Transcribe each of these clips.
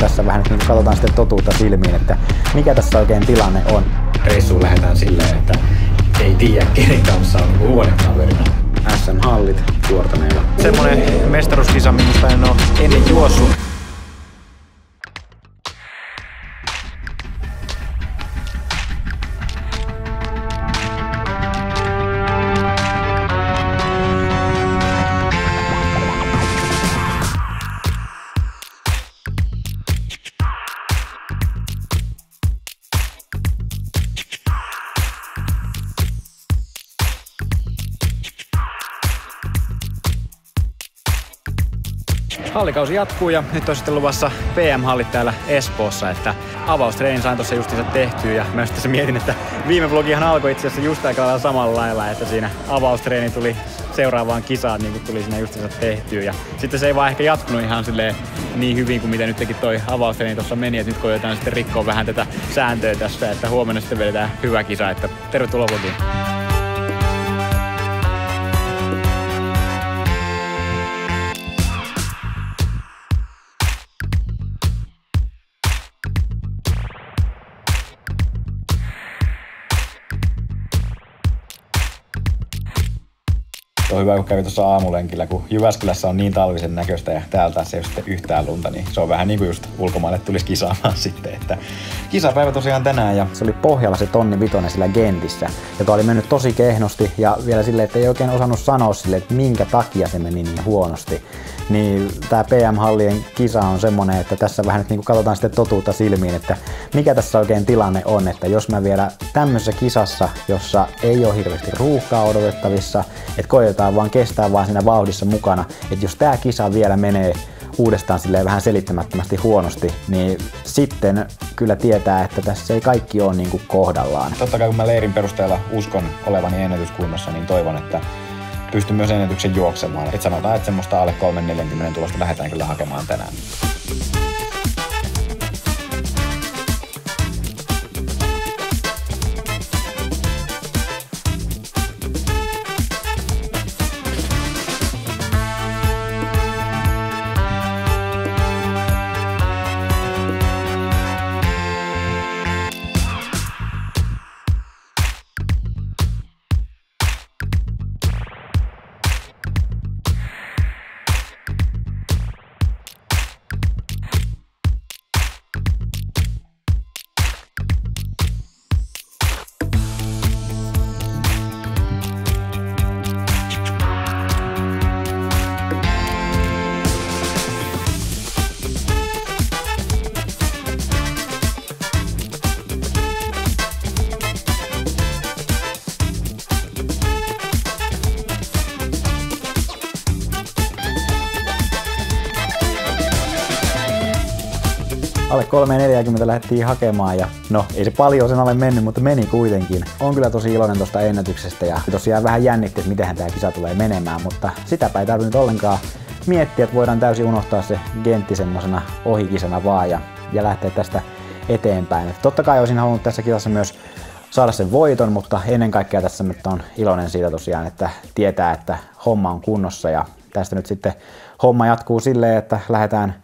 tässä vähän niin katsotaan sitten totuutta silmiin, että mikä tässä oikein tilanne on. Reissuun lähdetään silleen, että ei tiedä kenen kanssa on huonekaverina. SM-hallit Kuortaneilla. Semmonen mestaruuskisa, minusta en ole ennen juossut. Hallikausi jatkuu ja nyt on sitten luvassa PM-hallit täällä Espoossa, että avaustreenin sain tuossa justiinsa tehtyä ja mä tässä mietin, että viime vlogihan alkoi itse asiassa just aika lailla samalla lailla, että siinä avaustreeni tuli seuraavaan kisaan niin kuin tuli siinä justiinsa tehtyä ja sitten se ei vaan ehkä jatkunut ihan silleen niin hyvin kuin mitä nytkin toi avaustreeni tuossa meni, että nyt koitetaan sitten rikkoa vähän tätä sääntöä tässä, että huomenna sitten vedetään hyvä kisa, että tervetuloa vlogiin. On hyvä, kun kävi tuossa aamulenkillä, kun Jyväskylässä on niin talvisen näköistä ja täältä se ei ole sitten yhtään lunta, niin se on vähän niin kuin just ulkomaille tulisi kisaamaan sitten, että kisapäivä tosiaan tänään. Ja se oli pohjalla se 1 500 sillä Gentissä, joka oli mennyt tosi kehnosti ja vielä silleen, että ei oikein osannut sanoa silleen, että minkä takia se meni niin huonosti. Niin tää PM-hallien kisa on semmonen, että tässä vähän nyt niin kuin katsotaan sitten totuutta silmiin, että mikä tässä oikein tilanne on, että jos mä vielä tämmöisessä kisassa, jossa ei ole hirveästi ruuhkaa odotettavissa, että koitetaan vaan kestää vaan siinä vauhdissa mukana, että jos tää kisa vielä menee uudestaan silleen vähän selittämättömästi huonosti, niin sitten kyllä tietää, että tässä ei kaikki ole niin kuin kohdallaan. Totta kai kun mä leirin perusteella uskon olevani ennätyskunnossa, niin toivon, että pystyn myös ennätyksen juoksemaan. Et sanotaan, että semmoista alle 3.40 tulosta lähdetään kyllä hakemaan tänään. Alle 3.40 lähdettiin hakemaan ja no ei se paljon sen alle mennyt, mutta meni kuitenkin. On kyllä tosi iloinen tosta ennätyksestä ja tosiaan vähän jännitti, että mitenhän tää kisa tulee menemään, mutta sitäpä ei tarvinnut ollenkaan miettiä, että voidaan täysin unohtaa se Gentti semmosena ohikisana vaan ja lähteä tästä eteenpäin. Et totta kai olisin halunnut tässä kisassa myös saada sen voiton, mutta ennen kaikkea tässä nyt on iloinen siitä tosiaan, että tietää, että homma on kunnossa ja tästä nyt sitten homma jatkuu silleen, että lähdetään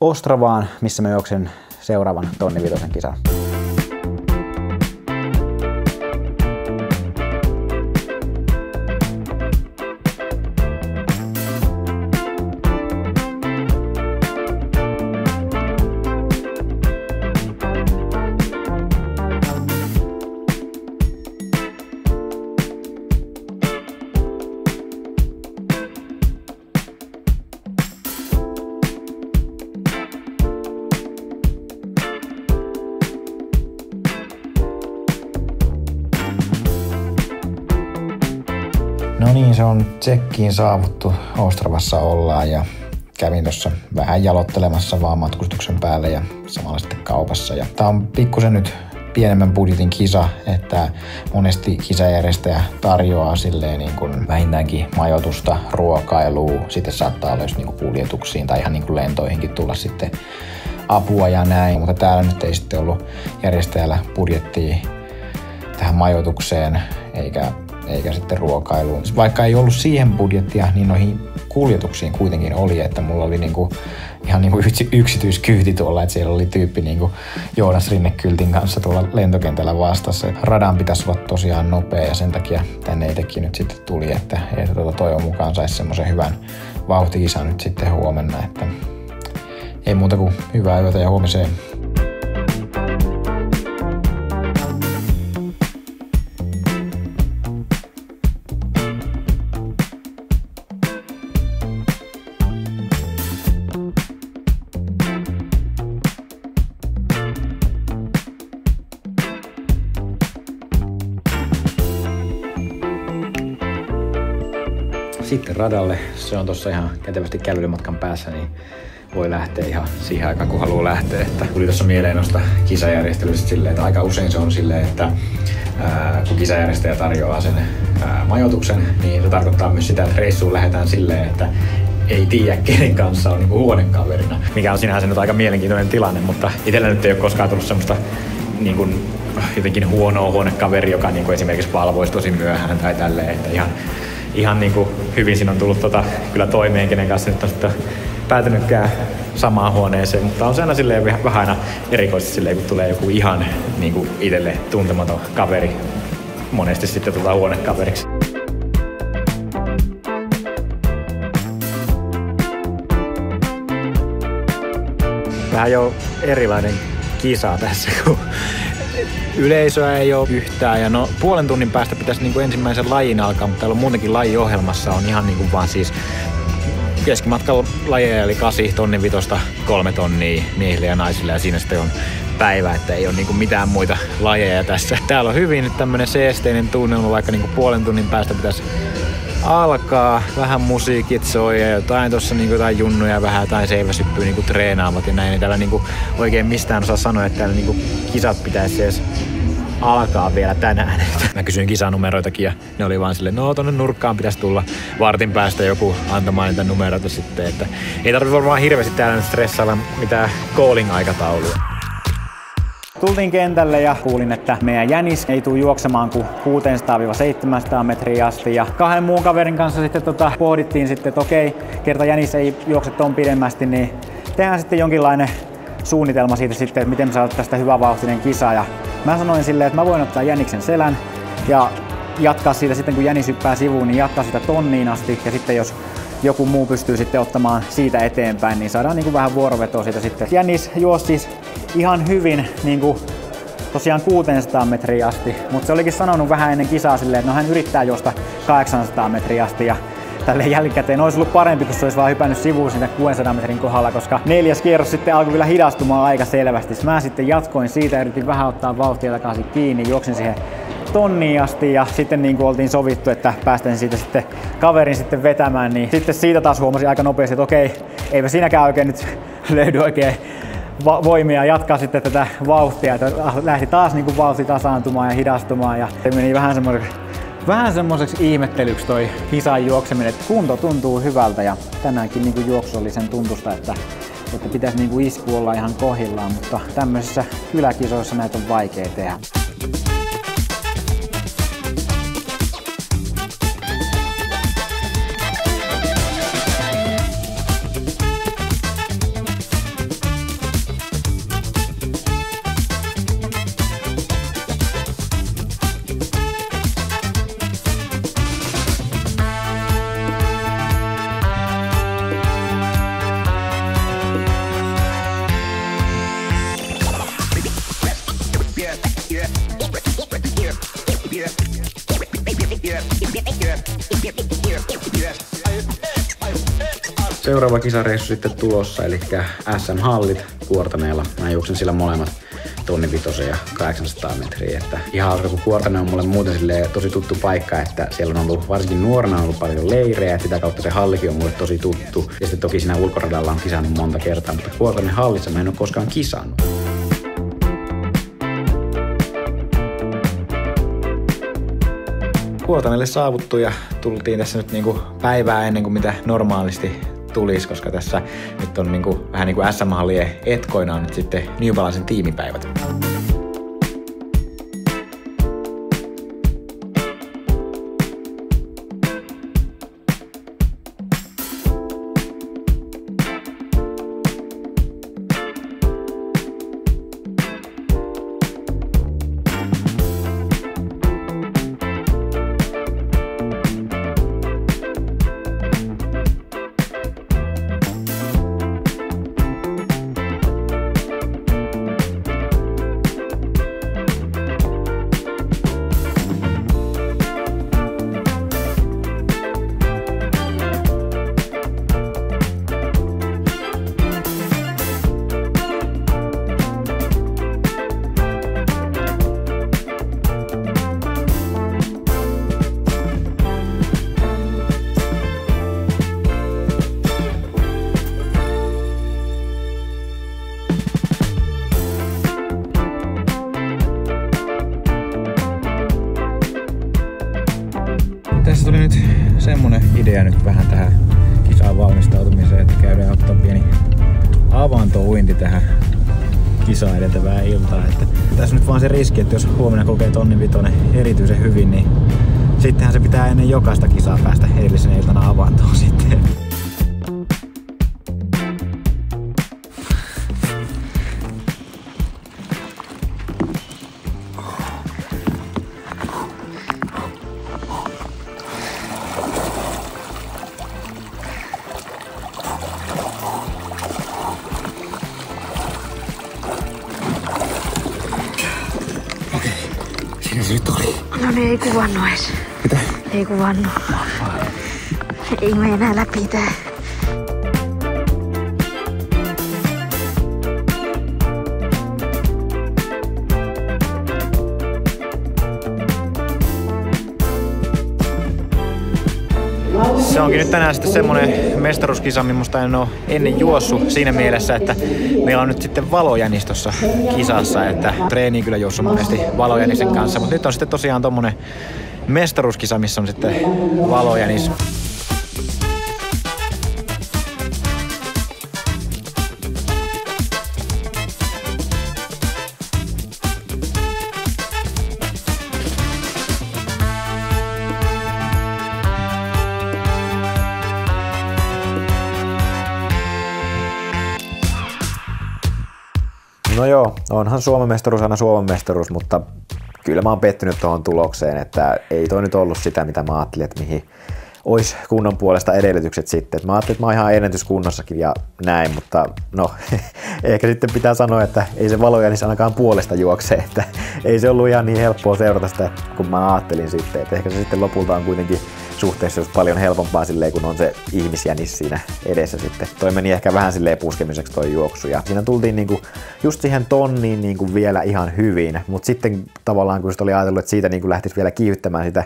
Ostravaan, missä mä juoksen seuraavan 1 500 kisan. No niin, se on Tsekkiin saavuttu. Ostravassa ollaan ja kävin tuossa vähän jalottelemassa vaan matkustuksen päälle ja samalla sitten kaupassa. Ja tää on pikkusen nyt pienemmän budjetin kisa, että monesti kisajärjestäjä tarjoaa silleen niin kuin vähintäänkin majoitusta, ruokailua, sitten saattaa olla just niin kuin kuljetuksiin tai ihan niin kuin lentoihinkin tulla sitten apua ja näin, mutta täällä nyt ei sitten ollut järjestäjällä budjettia tähän majoitukseen eikä eikä sitten ruokailuun. Vaikka ei ollut siihen budjettia, niin noihin kuljetuksiin kuitenkin oli, että mulla oli ihan yksityiskyyti tuolla, että siellä oli tyyppi Joonas Rinnekyltin kanssa tuolla lentokentällä vastassa. Radan pitäisi olla tosiaan nopea ja sen takia tänne itsekin nyt sitten tuli, että toivon mukaan saisi semmoisen hyvän vauhtikisan nyt sitten huomenna, että ei muuta kuin hyvää yötä ja huomiseen. Sitten radalle, se on tuossa ihan kätevästi kävelymatkan päässä, niin voi lähteä ihan siihen aikaan, kun haluaa lähteä. Että tuli tuossa mieleen noista kisajärjestelyistä silleen, että aika usein se on silleen, että kun kisajärjestäjä tarjoaa sen majoituksen, niin se tarkoittaa myös sitä, että reissuun lähdetään silleen, että ei tiedä, kenen kanssa on huonekaverina. Mikä on sinänsä nyt aika mielenkiintoinen tilanne, mutta itsellä nyt ei ole koskaan tullut semmoista jotenkin huonoa huonekaveri, joka esimerkiksi valvoisi tosi myöhään tai tälleen, että ihan hyvin siinä on tullut kyllä toimeen, kenen kanssa nyt on sitten päätynytkään samaan huoneeseen, mutta on se aina silleen vähän aina erikoisesti silleen, kun tulee joku ihan itselle tuntematon kaveri, monesti sitten huonekaveriksi. Vähän jo erilainen kisa tässä, kun yleisöä ei ole yhtään ja puolen tunnin päästä pitäisi ensimmäisen lajin alkaa, mutta täällä on muutenkin lajiohjelmassa on ihan vaan siis keskimatkan lajeja eli 8 tonnin vitosta 3 tonnia miehille ja naisille ja siinä sitten on päivä, että ei ole mitään muita lajeja tässä. Täällä on hyvin tämmönen seesteinen tunnelma, vaikka puolen tunnin päästä pitäisi alkaa, vähän musiikit soi ja jotain tossa jotain junnuja vähän tai seiväsyppyä treenaavat ja näin, niin täällä oikein mistään osaa sanoa, että täällä kisat pitäisi edes alkaa vielä tänään. Mä kysyin kisanumeroitakin ja ne oli vaan silleen, tonne nurkkaan pitäisi tulla vartin päästä joku antamaan niitä numeroita sitten, että ei tarvitse varmaan hirveästi täällä nyt stressailla mitään calling-aikataulua. Tultiin kentälle ja kuulin, että meidän jänis ei tule juoksemaan kuin 600-700 metriä asti. Ja 2 muun kaverin kanssa sitten pohdittiin sitten, että okei, kerta jänis ei juokse ton pidemmästi, niin tehdään sitten jonkinlainen suunnitelma siitä sitten, että miten me saadaan tästä hyvävauhtinen kisa. Ja mä sanoin silleen, että mä voin ottaa jäniksen selän ja jatkaa siitä sitten, kun jänis hyppää sivuun, niin jatkaa sitä tonniin asti. Ja sitten jos joku muu pystyy sitten ottamaan siitä eteenpäin, niin saadaan vähän vuorovetoa siitä sitten. Jänis juosi siis ihan hyvin tosiaan 600 metriä asti, mutta se olikin sanonut vähän ennen kisaa silleen, että hän yrittää juosta 800 metriä asti ja tälleen jälkikäteen olisi ollut parempi, kun se olisi vaan hypännyt sivuun sinne 600 metrin kohdalla, koska 4. kierros sitten alkoi vielä hidastumaan aika selvästi. Mä sitten jatkoin siitä, yritin vähän ottaa vauhtia takaisin kiinni, juoksin siihen tonniin asti ja sitten oltiin sovittu, että päästään siitä sitten kaverin sitten vetämään, niin sitten siitä taas huomasin aika nopeasti, että okei, eipä siinäkään oikein nyt löydy oikein voimia jatkaa sitten tätä vauhtia, että lähti taas vauhti tasaantumaan ja hidastumaan ja se meni vähän semmoiseksi ihmettelyksi toi kisan juokseminen, että kunto tuntuu hyvältä ja tänäänkin juoksu oli sen tuntusta, että pitäisi isku olla ihan kohdillaan, mutta tämmöisissä kyläkisoissa näitä on vaikea tehdä. Seuraava kisareissu sitten tulossa, eli SM-hallit Kuortaneella. Mä juoksen sillä molemmat 1.5 ja 800 metriä. Että ihan hauska, kun Kuortane on mulle muuten tosi tuttu paikka, että siellä on ollut, varsinkin nuorena on ollut paljon leirejä, että sitä kautta se hallikin on mulle tosi tuttu. Ja sitten toki siinä ulkoradalla on kisannut monta kertaa, mutta Kuortanen hallissa mä en ole koskaan kisannut. Kuortaneelle saavuttu ja tultiin tässä nyt päivää ennen kuin mitä normaalisti tulisi, koska tässä nyt on vähän SM-hallien etkoina on nyt sitten New Balancen tiimipäivät. Tässä tuli nyt semmonen idea nyt vähän tähän kisaan valmistautumiseen, että käydään ottaa pieni avantouinti tähän kisaa edeltävää iltaa. Että tässä nyt vaan se riski, että jos huomenna kokee tonnin vitonen erityisen hyvin, niin sittenhän se pitää ennen jokaista kisaa päästä edellisenä iltana avantoon sitten. No niin, ei kuvannut edes. Mitä? Ei kuvannut. Ei mene enää läpi tää. Se onkin nyt tänään sitten semmonen mestaruuskisa, minusta en oo ennen juossut siinä mielessä, että meillä on nyt sitten valojänis tossa kisassa, että treeni kyllä juossut monesti valojänisen kanssa, mutta nyt on sitten tosiaan tommonen mestaruuskisa, missä on sitten valojänis. No joo, onhan Suomen mestaruus aina Suomen mestaruus, mutta kyllä mä oon pettynyt tuohon tulokseen, että ei toi nyt ollut sitä, mitä mä ajattelin, että mihin olisi kunnon puolesta edellytykset sitten. Mä ajattelin, että mä oon ihan ennätyskunnossakin ja näin, mutta no ehkä sitten pitää sanoa, että ei se valojänis ainakaan puolesta juokse, että ei se ollut ihan niin helppoa seurata sitä, kun mä ajattelin sitten, että ehkä se sitten lopulta on kuitenkin suhteessa just paljon helpompaa silleen, kun on se ihmisjänis siinä edessä sitten. Toi meni ehkä vähän silleen puskemiseksi toi juoksu ja siinä tultiin niinku just siihen tonniin niinku vielä ihan hyvin, mutta sitten tavallaan kun oli ajatellut, että siitä niinku lähtisi vielä kiihyttämään sitä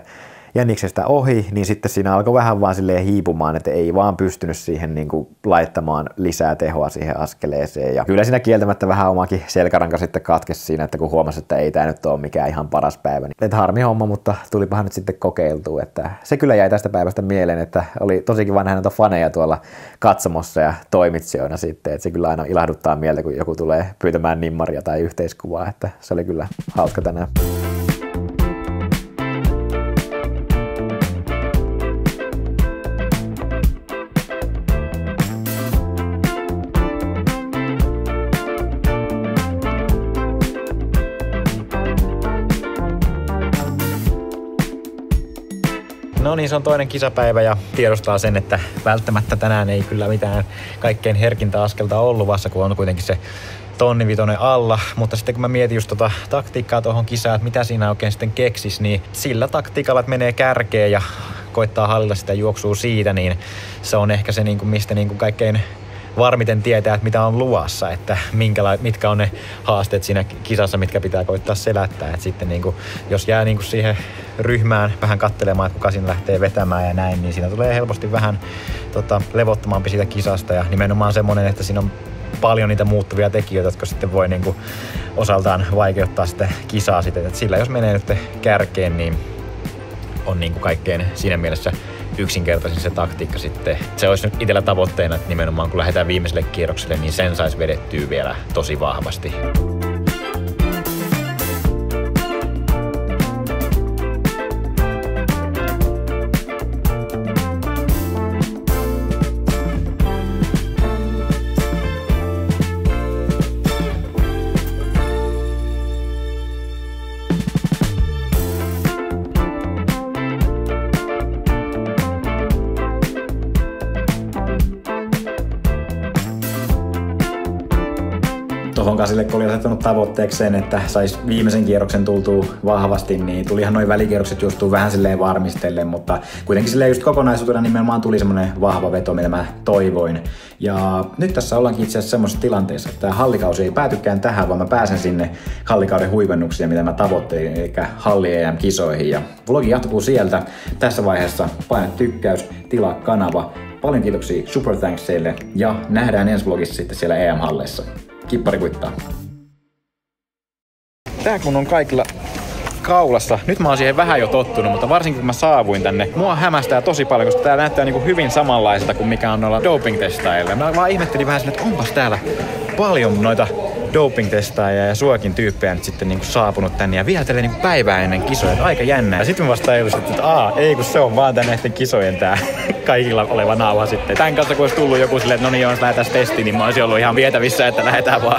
jäniksestä ohi, niin sitten siinä alkoi vähän vaan silleen hiipumaan, että ei vaan pystynyt siihen niinku laittamaan lisää tehoa siihen askeleeseen. Ja kyllä siinä kieltämättä vähän omakin selkäranka sitten katkesi siinä, että kun huomasi, että ei tämä nyt ole mikään ihan paras päivä. Niin, että harmi homma, mutta tulipahan nyt sitten kokeiltua. Että se kyllä jäi tästä päivästä mieleen, että oli tosi kiva nähdä näitä faneja tuolla katsomossa ja toimitsijoina sitten. Että se kyllä aina ilahduttaa mieltä, kun joku tulee pyytämään nimmaria tai yhteiskuvaa. Että se oli kyllä hauska tänään. No niin, se on toinen kisapäivä ja tiedostaa sen, että välttämättä tänään ei kyllä mitään kaikkein herkintä askelta ollut luvassa, kun on kuitenkin se tonni vitonen alla. Mutta sitten kun mä mietin just taktiikkaa tuohon kisaan, että mitä siinä oikein sitten keksis, niin sillä taktiikalla, että menee kärkeen ja koittaa hallita sitä juoksua siitä, niin se on ehkä se, mistä kaikkein varmiten tietää, että mitä on luvassa, että mitkä on ne haasteet siinä kisassa, mitkä pitää koittaa selättää. Että sitten jos jää siihen ryhmään vähän katselemaan, että kuka siinä lähtee vetämään ja näin, niin siinä tulee helposti vähän levottomampi siitä kisasta ja nimenomaan semmoinen, että siinä on paljon niitä muuttuvia tekijöitä, jotka sitten voi osaltaan vaikeuttaa sitä kisaa sitten. Että sillä jos menee nyt kärkeen, niin on kaikkein siinä mielessä yksinkertaisin se taktiikka sitten. Se olisi nyt itsellä tavoitteena, että nimenomaan kun lähdetään viimeiselle kierrokselle, niin sen saisi vedettyä vielä tosi vahvasti. Tuohon Kasille, kun oli asettanut tavoitteeksi sen, että saisi viimeisen kierroksen tultua vahvasti, niin tulihan noin välikierrokset justuu vähän silleen varmistellen, mutta kuitenkin silleen just kokonaisuutena nimenomaan tuli semmoinen vahva veto, mitä mä toivoin. Ja nyt tässä ollaankin itse asiassa semmoisessa tilanteessa, että tämä hallikausi ei päätykään tähän, vaan mä pääsen sinne hallikauden huipennuksiin, mitä mä tavoittelin, eli halli EM-kisoihin. Ja vlogi jatkuu sieltä. Tässä vaiheessa paina tykkäys, tilaa kanava. Paljon kiitoksia super thankseille ja nähdään ensi vlogissa sitten siellä EM-halleissa. Kippari kuittaa. Tää kun on kaikilla kaulassa. Nyt mä oon siihen vähän jo tottunut, mutta varsinkin kun mä saavuin tänne, mua hämästää tosi paljon, koska tää näyttää niinku hyvin samanlaiselta kuin mikä on noilla doping-testaajilla. Mä vaan ihmettelin vähän silleen, että onpas täällä paljon noita doping-testaajia ja suokin tyyppejä nyt sitten niinku saapunut tänne ja vielä tälleen niinku päivää ennen kisoja. Aika jännää. Ja sitten mä vasta elustin, että ei kun se on vaan tän näiden kisojen tää kaikilla oleva nauha sitten. Tän kanssa kun olisi tullut joku silleen, että no niin, jos lähdetään testiin, niin mä olisin ollut ihan vietävissä, että lähdetään vaan.